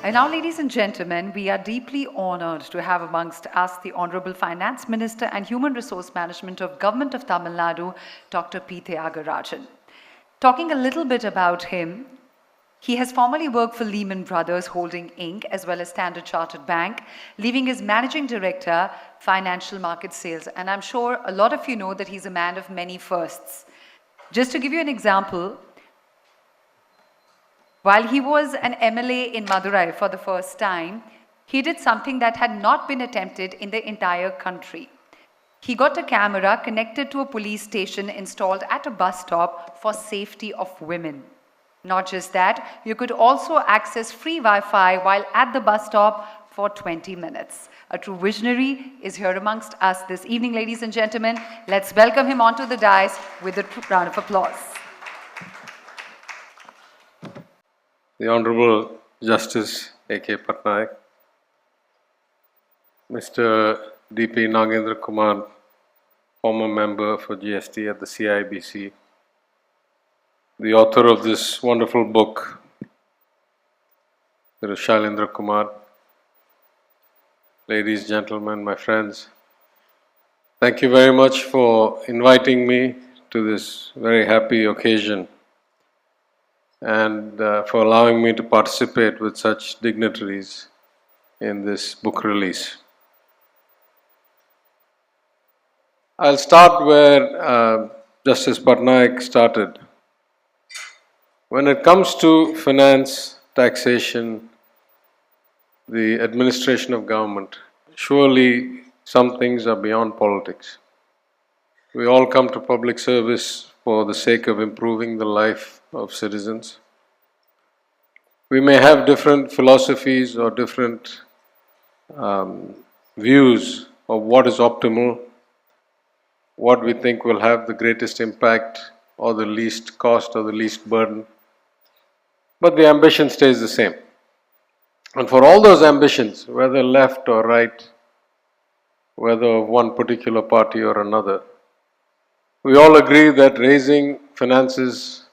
And now, ladies and gentlemen, we are deeply honored to have amongst us the Honorable Finance Minister and Human Resource Management of Government of Tamil Nadu, Dr. P. Thiagarajan. Talking a little bit about him, he has formerly worked for Lehman Brothers Holding Inc. as well as Standard Chartered Bank, leaving as Managing Director, Financial Market Sales. And I'm sure a lot of you know that he's a man of many firsts. Just to give you an example, while he was an MLA in Madurai for the first time, he did something that had not been attempted in the entire country. He got a camera connected to a police station installed at a bus stop for safety of women. Not just that, you could also access free Wi-Fi while at the bus stop for 20 minutes. A true visionary is here amongst us this evening, ladies and gentlemen. Let's welcome him onto the dais with a round of applause. The Honorable Justice A.K. Patnaik, Mr. D.P. Nagendra Kumar, former member for GST at the CIBC, the author of this wonderful book, there is Shailendra Kumar, ladies, gentlemen, my friends, thank you very much for inviting me to this very happy occasion and for allowing me to participate with such dignitaries in this book release. I'll start where Justice Patnaik started. When it comes to finance, taxation, the administration of government, surely some things are beyond politics. We all come to public service for the sake of improving the life of citizens. We may have different philosophies or different views of what is optimal, what we think will have the greatest impact or the least cost or the least burden. But the ambition stays the same. And for all those ambitions, whether left or right, whether of one particular party or another, we all agree that raising finances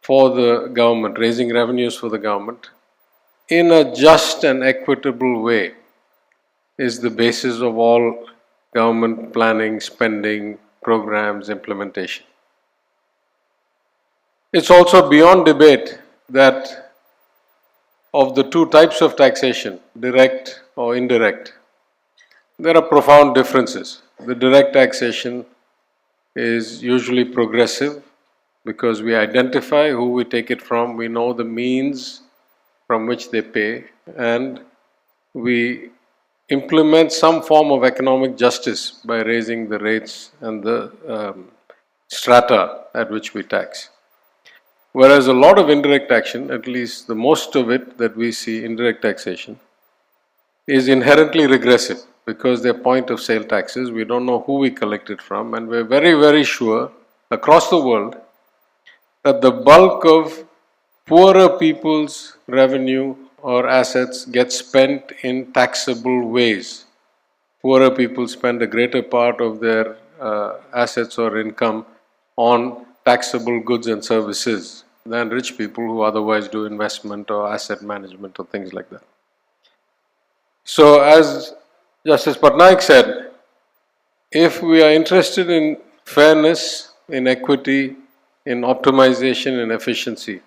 for the government, raising revenues for the government, in a just and equitable way is the basis of all government planning, spending, programs, implementation. It's also beyond debate that of the two types of taxation, direct or indirect, there are profound differences. The direct taxation is usually progressive because we identify who we take it from, we know the means from which they pay, and we implement some form of economic justice by raising the rates and the strata at which we tax. Whereas a lot of indirect action, at least the most of it that we see, indirect taxation, is inherently regressive because they're point of sale taxes. We don't know who we collect it from, and we're very, very sure across the world that the bulk of poorer people's revenue or assets get spent in taxable ways. Poorer people spend a greater part of their assets or income on taxable goods and services than rich people who otherwise do investment or asset management or things like that. So as Justice Patnaik said, if we are interested in fairness, in equity, in optimization and efficiency,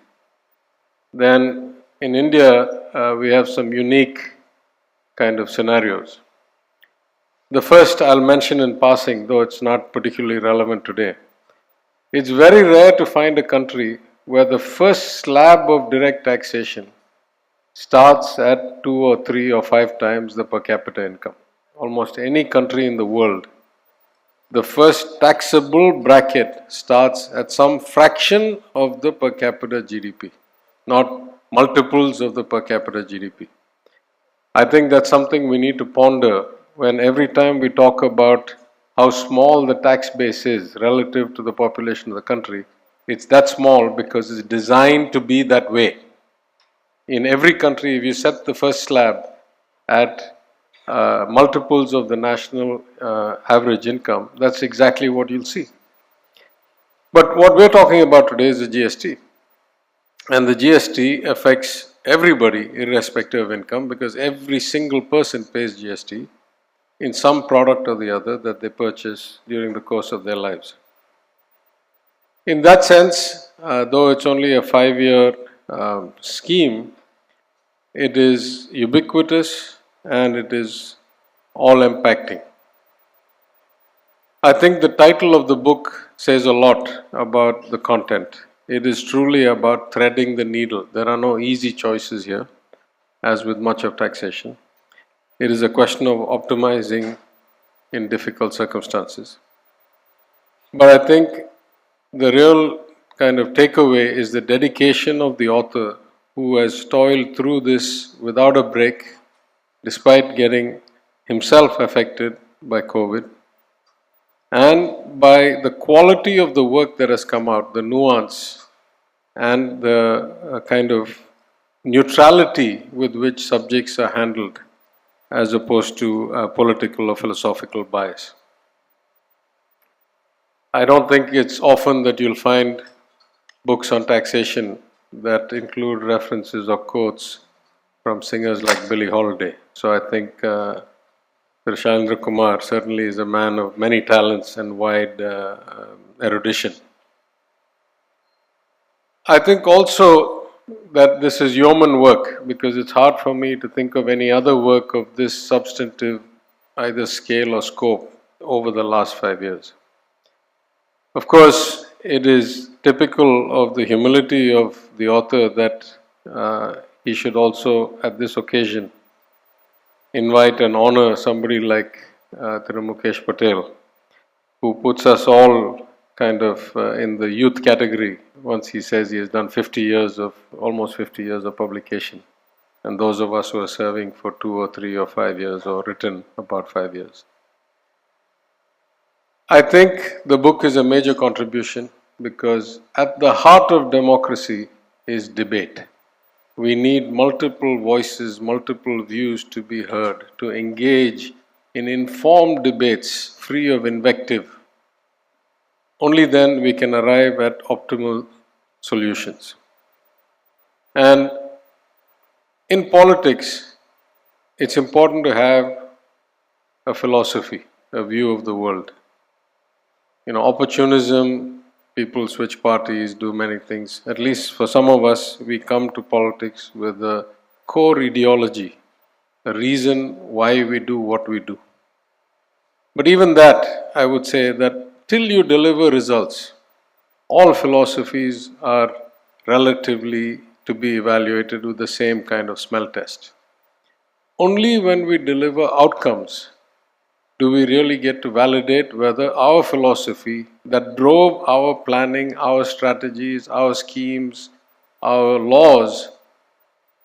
then in India we have some unique kind of scenarios. The first I'll mention in passing, though it's not particularly relevant today. It's very rare to find a country where the first slab of direct taxation starts at 2 or 3 or 5 times the per capita income. Almost any country in the world, the first taxable bracket starts at some fraction of the per capita GDP, not multiples of the per capita GDP. I think that's something we need to ponder when every time we talk about how small the tax base is relative to the population of the country. It's that small because it's designed to be that way. In every country, if you set the first slab at multiples of the national average income, that's exactly what you'll see. But what we're talking about today is the GST. And the GST affects everybody, irrespective of income, because every single person pays GST in some product or the other that they purchase during the course of their lives. In that sense, though it's only a 5-year scheme, it is ubiquitous and it is all impacting. I think the title of the book says a lot about the content. It is truly about threading the needle. There are no easy choices here, as with much of taxation. It is a question of optimizing in difficult circumstances. But I think the real kind of takeaway is the dedication of the author who has toiled through this without a break, despite getting himself affected by COVID, and by the quality of the work that has come out, the nuance and the kind of neutrality with which subjects are handled, as opposed to political or philosophical bias. I don't think it's often that you'll find books on taxation that include references or quotes from singers like Billie Holiday. So I think Shailendra Kumar certainly is a man of many talents and wide erudition. I think also that this is yeoman work, because it's hard for me to think of any other work of this substantive either scale or scope over the last 5 years. Of course, it is typical of the humility of the author that he should also, at this occasion, invite and honor somebody like Thiru Mukesh Patel, who puts us all kind of in the youth category once he says he has done almost 50 years of publication. And those of us who are serving for 2 or 3 or 5 years or written about 5 years. I think the book is a major contribution because at the heart of democracy is debate. We need multiple voices, multiple views to be heard, to engage in informed debates free of invective. Only then we can arrive at optimal solutions. And in politics, it's important to have a philosophy, a view of the world. Opportunism, people switch parties, do many things. At least for some of us, we come to politics with a core ideology, a reason why we do what we do. But even that, I would say that till you deliver results, all philosophies are relatively to be evaluated with the same kind of smell test. Only when we deliver outcomes do we really get to validate whether our philosophy that drove our planning, our strategies, our schemes, our laws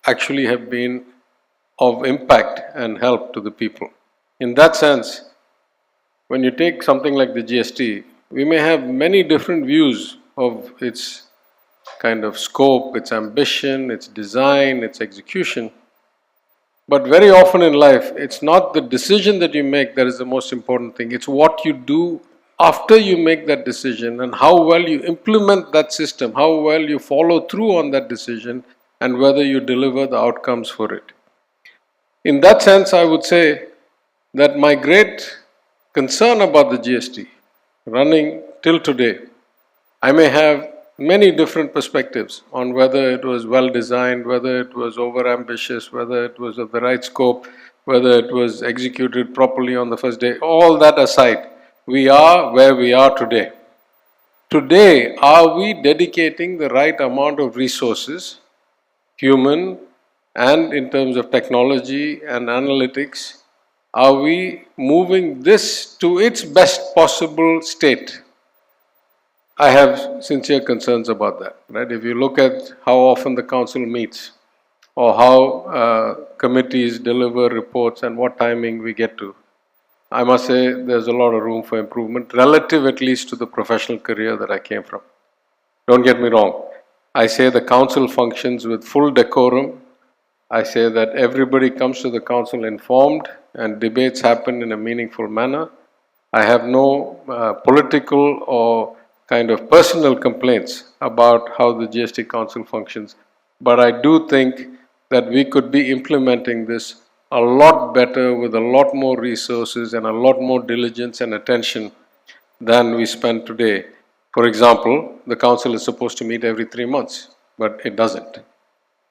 actually have been of impact and help to the people. In that sense, when you take something like the GST, we may have many different views of its kind of scope, its ambition, its design, its execution. But very often in life, it's not the decision that you make that is the most important thing. It's what you do after you make that decision and how well you implement that system, how well you follow through on that decision, and whether you deliver the outcomes for it. In that sense, I would say that my great concern about the GST running till today, I may have many different perspectives on whether it was well designed, whether it was over ambitious, whether it was of the right scope, whether it was executed properly on the first day. All that aside, we are where we are today. Today, are we dedicating the right amount of resources, human and in terms of technology and analytics? Are we moving this to its best possible state? I have sincere concerns about that, right? If you look at how often the council meets or how committees deliver reports and what timing we get to, I must say there's a lot of room for improvement, relative at least to the professional career that I came from. Don't get me wrong. I say the council functions with full decorum. I say that everybody comes to the council informed and debates happen in a meaningful manner. I have no political or kind of personal complaints about how the GST Council functions. But I do think that we could be implementing this a lot better with a lot more resources and a lot more diligence and attention than we spend today. For example, the council is supposed to meet every 3 months, but it doesn't.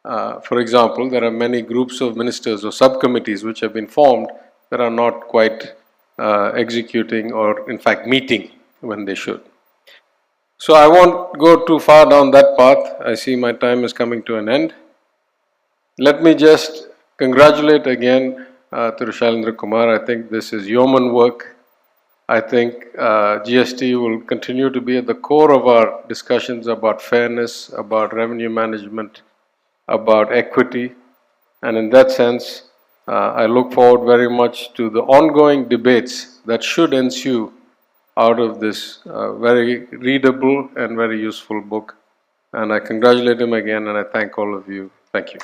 For example, there are many groups of ministers or subcommittees which have been formed that are not quite executing or in fact meeting when they should. So I won't go too far down that path. I see my time is coming to an end. Let me just congratulate again to Shailendra Kumar. I think this is yeoman work. I think GST will continue to be at the core of our discussions about fairness, about revenue management, about equity. And in that sense, I look forward very much to the ongoing debates that should ensue out of this very readable and very useful book. And I congratulate him again and I thank all of you. Thank you.